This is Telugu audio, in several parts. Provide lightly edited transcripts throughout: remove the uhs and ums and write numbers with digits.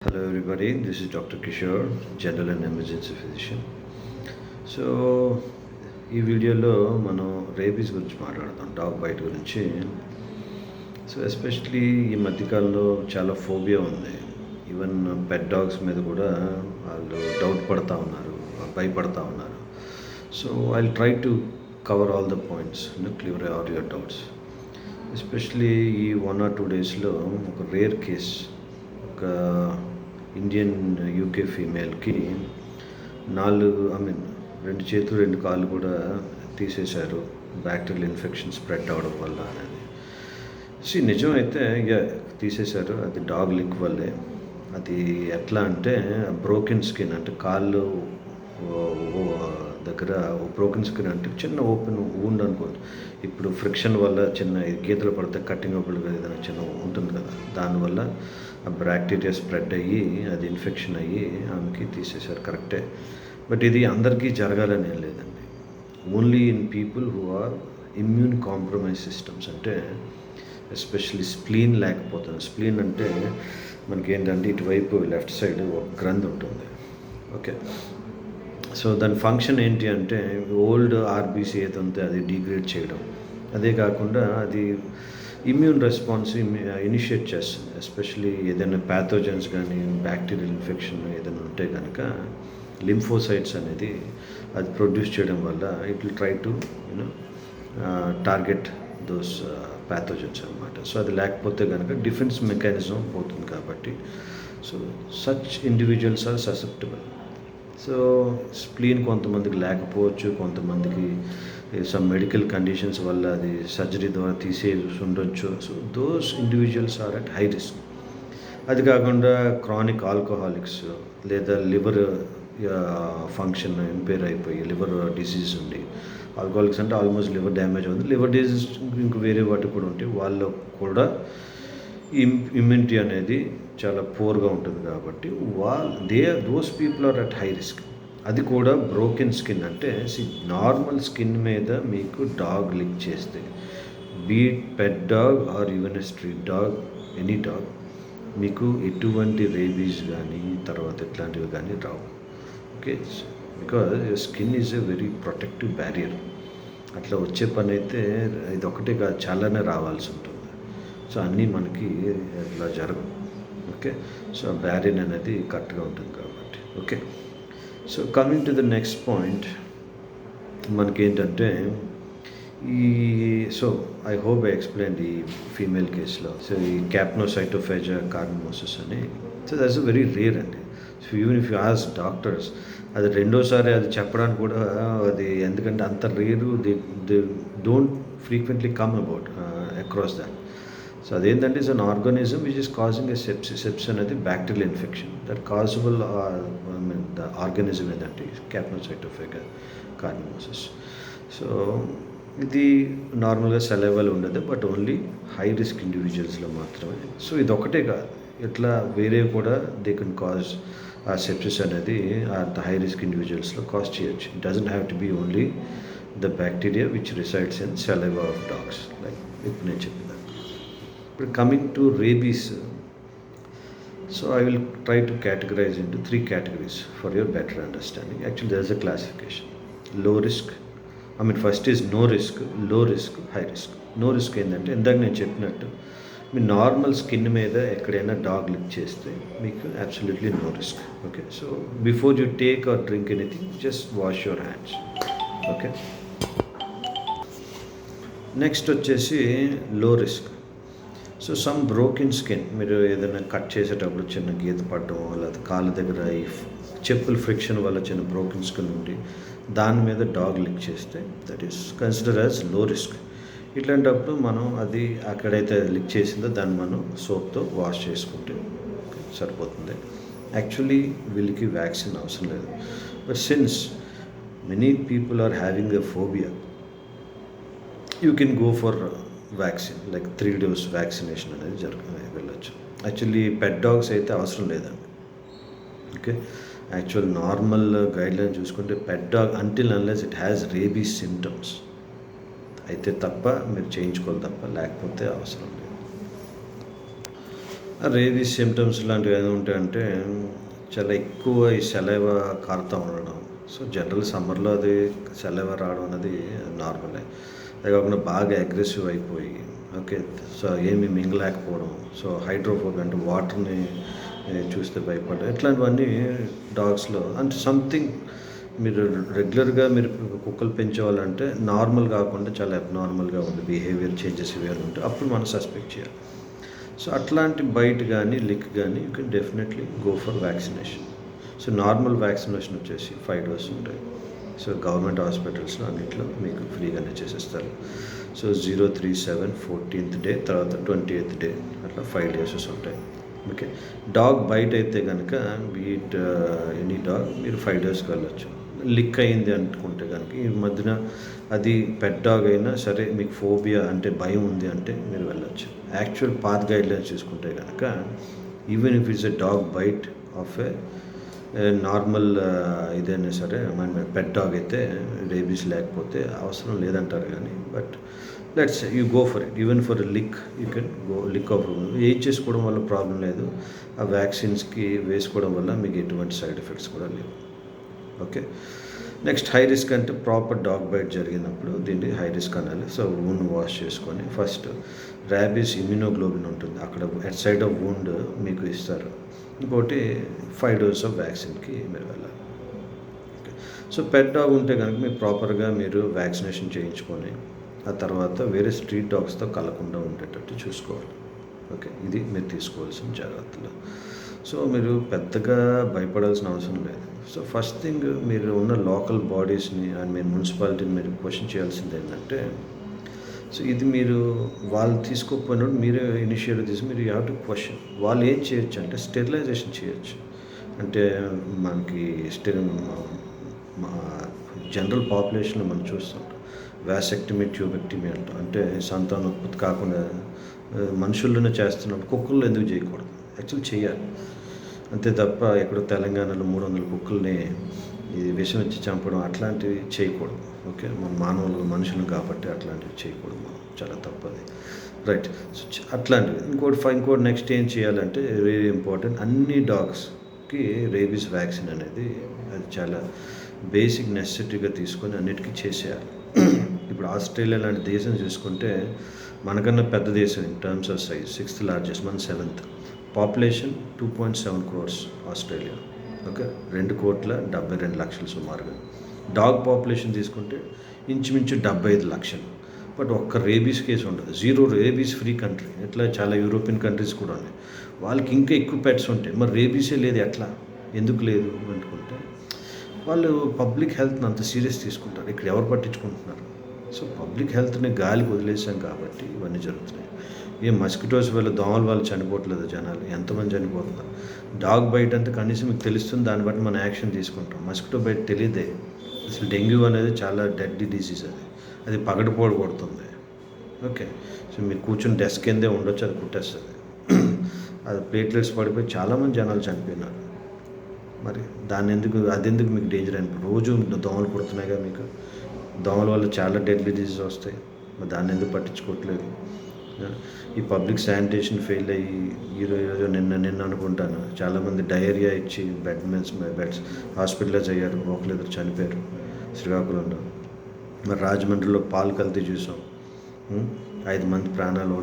Hello everybody, this is Dr. Kishore, General and Emergency Physician. So ఈ వీడియోలో మనం రేబీస్ గురించి మాట్లాడదాం, డాగ్ బైట్ గురించి. సో ఎస్పెషలీ ఈ మధ్యకాలంలో చాలా ఫోబియా ఉంది. ఈవెన్ పెట్ డాగ్స్ మీద కూడా వాళ్ళు డౌట్ పడతా ఉన్నారు, భయపడతా ఉన్నారు. So I try to cover all the points, clear all your doubts. Especially ఈ 1 or 2 డేస్లో ఒక రేర్ కేస్, ఒక ఇండియన్ యూకే ఫీమేల్కి 2 చేతులు 2 కాళ్ళు కూడా తీసేశారు, బ్యాక్టీరియల్ ఇన్ఫెక్షన్ స్ప్రెడ్ అవడం వల్ల అనేది. నిజం అయితే తీసేశారు, అది డాగ్ లిక్ వల్లే. అది ఎట్లా అంటే బ్రోకెన్ స్కిన్, అంటే కాళ్ళు దగ్గర బ్రోకెన్ స్కిన్ అంటే చిన్న ఓపెన్ వూండ్ అనుకోండి. ఇప్పుడు ఫ్రిక్షన్ వల్ల చిన్న గీతలు పడితే కట్టింగ్ అప్పుడు ఏదైనా చిన్న ఉంటుంది కదా, దానివల్ల ఆ బ్యాక్టీరియా స్ప్రెడ్ అయ్యి అది ఇన్ఫెక్షన్ అయ్యి ఆమెకి తీసేశారు, కరెక్టే. బట్ ఇది అందరికీ జరగాలని ఏం లేదండి. Only in people who are immune compromise systems, అంటే ఎస్పెషల్లీ స్ప్లీన్ లేకపోతుంది. స్ప్లీన్ అంటే మనకి ఏంటంటే ఇటువైపు లెఫ్ట్ సైడ్ ఒక గ్రంథి ఉంటుంది, ఓకే. సో దాని ఫంక్షన్ ఏంటి అంటే ఓల్డ్ ఆర్బీసీ ఏది ఉంటే అది డిగ్రేడ్ చేయడం. అదే కాకుండా అది ఇమ్యూన్ రెస్పాన్స్ ఇనిషియేట్ చేస్తుంది. ఎస్పెషలీ ఏదైనా ప్యాథోజన్స్ కానీ బ్యాక్టీరియల్ ఇన్ఫెక్షన్ ఏదైనా ఉంటే కనుక లింఫోసైట్స్ అనేది అది ప్రొడ్యూస్ చేయడం వల్ల it will try to target those pathogens అనమాట. సో అది లేకపోతే కనుక డిఫెన్స్ మెకానిజం పోతుంది కాబట్టి. So such individuals are susceptible. So spleen కొంతమందికి లేకపోవచ్చు, కొంతమందికి సమ్ మెడికల్ కండిషన్స్ వల్ల అది సర్జరీ ద్వారా తీసేసి ఉండొచ్చు. So those individuals are at high risk. అది కాకుండా క్రానిక్ ఆల్కహాలిక్స్ లేదా లివర్ ఫంక్షన్ ఇంపేర్ అయిపోయి లివర్ డిసీజ్ ఉండి, ఆల్కహాలిక్స్ అంటే ఆల్మోస్ట్ లివర్ డ్యామేజ్ ఉంది, లివర్ డిసీజ్ ఇంక వేరే వాటికి కూడా ఉంటాయి, వాళ్ళకు కూడా ఇమ్యూనిటీ అనేది చాలా పూర్గా ఉంటుంది కాబట్టి those people are at high risk. అది కూడా బ్రోకెన్ స్కిన్, అంటే నార్మల్ స్కిన్ మీద మీకు డాగ్ లిక్ చేస్తే, be it pet dog or even a street dog, any dog, మీకు ఎటువంటి రేబీస్ కానీ తర్వాత ఇట్లాంటివి కానీ రావు, okay. Because skin is a very protective barrier. అట్లా వచ్చే పని అయితే ఇది ఒకటే కాదు, చాలానే రావాల్సి ఉంటుంది. సో అన్నీ మనకి అట్లా జరగవు, ఓకే. సో ఆ బ్యారియర్ అనేది కరెక్ట్గా ఉంటుంది కాబట్టి, okay. So coming to the next point, మనకేంటంటే so I hope I explain ఈ ఫీమేల్ కేసులో. సో ఈ క్యాప్నోసైటోఫేజా కార్నిమోసిస్ అని, సో దట్స్ వెరీ రేర్ అండి. So even if you as doctors, అది రెండోసారి అది చెప్పడానికి కూడా అది, ఎందుకంటే అంత rare, they don't frequently come about across that. So అదేంటంటే it's an organism which is causing a sepsis. Sepsis అనేది bacterial infection. That causable the organism ఏంటంటే క్యాప్నోసైటోఫేగా కార్నిమోసిస్. సో ఇది నార్మల్గా సెలైవల్ ఉండదు, బట్ ఓన్లీ హై రిస్క్ ఇండివిజువల్స్లో మాత్రమే. సో ఇది ఒకటే కాదు, ఇట్లా వేరే కూడా దే కెన్ కాజ్ ఆ సెప్సిస్ అనేది ద హై రిస్క్ ఇండివిజువల్స్లో కాజ్ చేయొచ్చు. It doesn't have to be only the bacteria which resides in saliva of dogs, like ఇప్పుడు నేను చెప్పిన. ఇప్పుడు coming to rabies, so I will try to categorize into 3 categories for your better understanding. Actually there is a classification. Low risk, first is no risk, low risk, high risk. No risk ఏంటంటే ఇందాక నేను చెప్పినట్టు మీ నార్మల్ స్కిన్ మీద ఎక్కడైనా డాగ్ లిక్ చేస్తే మీకు absolutely no risk, okay. So before you take or drink anything just wash your hands, okay. Next వచ్చేసి low risk. So some broken skin, మీరు ఏదైనా కట్ చేసేటప్పుడు చిన్న గీత పడడం, లేదా కాళ్ళ దగ్గర ఈ చెప్పుల ఫ్రిక్షన్ వల్ల చిన్న బ్రోకెన్ స్కిన్ ఉండి దాని మీద డాగ్ లిక్ చేస్తే that is consider as low risk. ఇట్లాంటప్పుడు మనం అది అక్కడైతే లిక్ చేసిందో దాన్ని మనం సోప్తో వాష్ చేసుకుంటే సరిపోతుంది. యాక్చువల్లీ వీళ్ళకి వ్యాక్సిన్ అవసరం లేదు, but since many people are having a phobia, you can go for vaccine, like 3 dose vaccination అనేది వెళ్ళొచ్చు. యాక్చువల్లీ పెట్ డాగ్స్ అయితే అవసరం లేదండి, ఓకే. యాక్చువల్ నార్మల్ గైడ్లైన్ చూసుకుంటే pet dog until unless it has rabies symptoms అయితే తప్ప మీరు చేయించుకోవాలి తప్ప, లేకపోతే అవసరం లేదు. రేబీస్ సిమ్టమ్స్ లాంటివి ఏమి ఉంటాయంటే చాలా ఎక్కువ ఈ సెలైవా కారుతా ఉండడం. సో జనరల్ సమ్మర్‌లో అది సెలైవా రావడం అనేది నార్మలే. అదే కాకుండా బాగా అగ్రెసివ్ అయిపోయి ఓకే. సో ఏమి మింగలేకపోవడం. సో హైడ్రోఫోబియా అంటే వాటర్‌ని చూస్తే భయపడడం. ఇట్లాంటివన్నీ డాగ్స్‌లో అంటే సంథింగ్ మీరు రెగ్యులర్‌గా మీరు కుక్కలు పెంచేవాళ్ళంటే నార్మల్ కాకుండా చాలా అబ్‌నార్మల్‌గా ఉంది. బిహేవియర్ చేంజెస్ ఇవేమైనా ఉంటే అప్పుడు మనం సస్పెక్ట్ చేయాలి. సో అట్లాంటి బైట్ గానీ, లిక్ గానీ you can definitely go for vaccination. So normal vaccination వచ్చేసి 5 డోస్ ఉంటాయి. సో గవర్నమెంట్ హాస్పిటల్స్‌లో అన్నిట్లో మీకు ఫ్రీగానే చేసేస్తారు. సో 037 14th డే తర్వాత 20th డే అట్లా 5 డోసెస్ ఉంటాయి. ఓకే. డాగ్ బైట్ అయితే గనక బీట్ ఎనీ డాగ్ మీరు 5 డేస్‌కి వెళ్ళొచ్చు. లిక్ అయింది అనుకుంటే గనక ఈ మధ్యన అది పెట్ డాగ్ అయినా సరే మీకు ఫోబియా అంటే భయం ఉంది అంటే మీరు వెళ్ళొచ్చు. యాక్చువల్ పాత్ గైడ్‌లైన్స్ చూసుకుంటే గనక even if it's a dog bite of a normal ఇదైనా సరే మన పెట్ డాగ్ అయితే రేబీస్ లేకపోతే అవసరం లేదంటారు కానీ but let's you go for it even for lick you can go lick of age చేసుకోవడం వల్ల ప్రాబ్లం లేదు. ఆ వ్యాక్సిన్స్కి వేసుకోవడం వల్ల మీకు ఎటువంటి సైడ్ ఎఫెక్ట్స్ కూడా లేవు. ఓకే. నెక్స్ట్ హై రిస్క్ అంటే ప్రాపర్ డాగ్ బైట్ జరిగినప్పుడు దీన్ని హై రిస్క్ అనాలి. సో వూండ్ వాష్ చేసుకొని ఫస్ట్ ర్యాబీస్ ఇమ్యూనోగ్లోబిన్ ఉంటుంది అక్కడ అట్ సైడ్ ఆఫ్ వూండ్ మీకు ఇస్తారు. ఇంకోటి 5 డోస్ ఆఫ్ వ్యాక్సిన్కి మీరు వెళ్ళాలి. ఓకే. సో పెట్ డాగ్ ఉంటే కనుక మీరు ప్రాపర్గా మీరు వ్యాక్సినేషన్ చేయించుకొని ఆ తర్వాత వేరే స్ట్రీట్ డాగ్స్తో కలకుండా ఉండేటట్టు చూసుకోవాలి. ఓకే. ఇది మీరు తీసుకోవాల్సిన జాగ్రత్తలు. సో మీరు పెద్దగా భయపడాల్సిన అవసరం లేదు. సో ఫస్ట్ థింగ్ మీరు ఉన్న లోకల్ బాడీస్ని అండ్ మీ మున్సిపాలిటీని మీరు క్వశ్చన్ చేయాల్సింది ఏంటంటే సో ఇది మీరు వాళ్ళు తీసుకోకపోయినప్పుడు మీరే ఇనిషియేటివ్ తీసి మీరు యూ హ్యావ్ టు క్వశ్చన్ వాళ్ళు ఏం చేయొచ్చు అంటే స్టెరిలైజేషన్ చేయొచ్చు. అంటే మనకి జనరల్ పాపులేషన్లో మనం చూస్తుంటాం వ్యాసెక్టమీ ట్యూబెక్టమీ అంటాం. అంటే సంతానోత్పత్తి కాకుండా మనుషుల్లోనే చేస్తున్నప్పుడు కుక్కల్లో ఎందుకు చేయకూడదు? యాక్చువల్ చేయాలి. అంతే తప్ప ఎక్కడో తెలంగాణలో 300 కుక్కల్ని ఈ విషం ఇచ్చి చంపడం అట్లాంటివి చేయకూడదు. ఓకే. మన మానవులు మనుషులు కాబట్టి అట్లాంటివి చేయకూడదు మనం. చాలా తప్పది. రైట్. సో అట్లాంటివి ఇంకోటి నెక్స్ట్ ఏం చేయాలంటే వెరీ ఇంపార్టెంట్ అన్ని డాగ్స్కి రేబీస్ వ్యాక్సిన్ అనేది అది చాలా బేసిక్ నెసెసిటీగా తీసుకొని అన్నిటికీ చేసేయాలి. ఇప్పుడు ఆస్ట్రేలియా లాంటి దేశం చూసుకుంటే మనకన్నా పెద్ద దేశం in terms of size 6th largest మన 7th population 2.7 crores Australia. Okay. 2,72,00,000 సుమారుగా. డాగ్ పాపులేషన్ తీసుకుంటే ఇంచుమించు 75 లక్షలు. బట్ ఒక్క రేబీస్ కేసు ఉండదు. 0 రేబీస్ ఫ్రీ కంట్రీ. ఇట్లా చాలా యూరోపియన్ కంట్రీస్ కూడా ఉన్నాయి. వాళ్ళకి ఇంకా ఎక్కువ పెట్స్ ఉంటాయి. మరి రేబీసే లేదు ఎట్లా? ఎందుకు లేదు అనుకుంటే వాళ్ళు పబ్లిక్ హెల్త్ని అంత సీరియస్ తీసుకుంటారు. ఇక్కడ ఎవరు పట్టించుకుంటున్నారు? సో పబ్లిక్ హెల్త్ని గాలికి వదిలేసాం కాబట్టి ఇవన్నీ జరుగుతున్నాయి. ఏ మస్కిటోస్ వల్ల దోమల వల్ల చనిపోవట్లేదు జనాలు. ఎంతమంది చనిపోతున్నారు? డాగ్ బైట్ అంటే కనీసం మీకు తెలుస్తుంది. దాన్ని బట్టి మనం యాక్షన్ తీసుకుంటాం. మస్కిటో బైట్ తెలియదే. అసలు డెంగ్యూ అనేది చాలా డెడ్లీ డిసీజ్ అది. అది పగటిపూట కొడుతుంది. ఓకే. సో మీరు కూర్చొని డెస్క్ కిందే ఉండొచ్చు అది కుట్టేస్తుంది. అది ప్లేట్లెట్స్ పడిపోయి చాలామంది జనాలు చనిపోయినారు. మరి అదెందుకు మీకు డేంజర్ అని రోజు దోమలు కుడుతున్నాయిగా మీకు. దోమల వల్ల చాలా డెడ్లీ డిసీజ్ వస్తాయి. మరి దాన్ని ఎందుకు పట్టించుకోవట్లేదు? ఈ పబ్లిక్ శానిటేషన్ ఫెయిల్ అయ్యి ఈరోజు నిన్న అనుకుంటాను చాలామంది డయేరియా ఇచ్చి బెడ్స్ హాస్పిటలైజ్ అయ్యారు. ఒకరిద్దరు చనిపోయారు శ్రీకాకుళంలో. మరి రాజమండ్రిలో పాలు కల్తీ చూసాం. 5 మంది ప్రాణాలు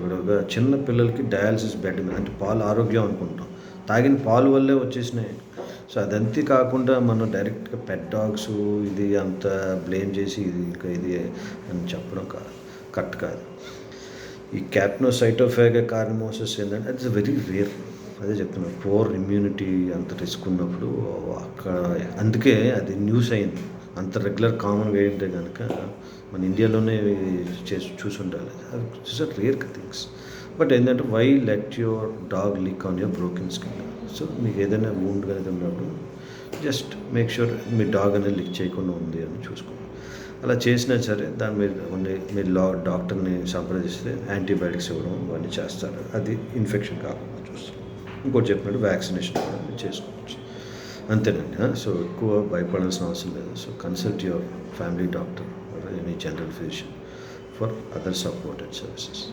విడవగా చిన్న పిల్లలకి డయాలసిస్ బెడ్ మీద అంటే పాలు ఆరోగ్యం అనుకుంటాం. తాగిన పాలు వల్లే వచ్చేసినాయి. సో అదంతే కాకుండా మనం డైరెక్ట్గా పెట్ డాగ్స్ ఇది అంత బ్లేమ్ చేసి ఇది అని చెప్పడం కరెక్ట్ కాదు. ఈ క్యాప్నోసైటోఫాగా కార్నిమోసిస్ ఏంటంటే ఇట్స్ వెరీ రేర్. అదే చెప్తున్నాను. పూర్ ఇమ్యూనిటీ అంత రిస్క్ ఉన్నప్పుడు అక్కడ అందుకే అది న్యూస్ అయింది. అంత రెగ్యులర్ కామన్గా అయితే కనుక మన ఇండియాలోనే చూసి ఉండాలి. It's are rare things. But ఏంటంటే why let your dog lick on your broken skin. So మీకు ఏదైనా వూండ్ అనేది ఉన్నప్పుడు జస్ట్ మేక్ షూర్ మీ డాగ్ అనేది లిక్ చేయకుండా ఉంది అని చూసుకోండి. అలా చేసినా సరే దాని మీద మీరు డాక్టర్ని సంప్రదిస్తే యాంటీబయాటిక్స్ ఇవ్వడం ఇవన్నీ చేస్తారు. అది ఇన్ఫెక్షన్ కాకుండా చూస్తారు. ఇంకోటి చెప్పినట్టు వ్యాక్సినేషన్ కూడా మీరు చేసుకోవచ్చు. అంతేనండి. సో ఎక్కువ భయపడాల్సిన అవసరం లేదు. So consult your family doctor or any general physician for other supported services.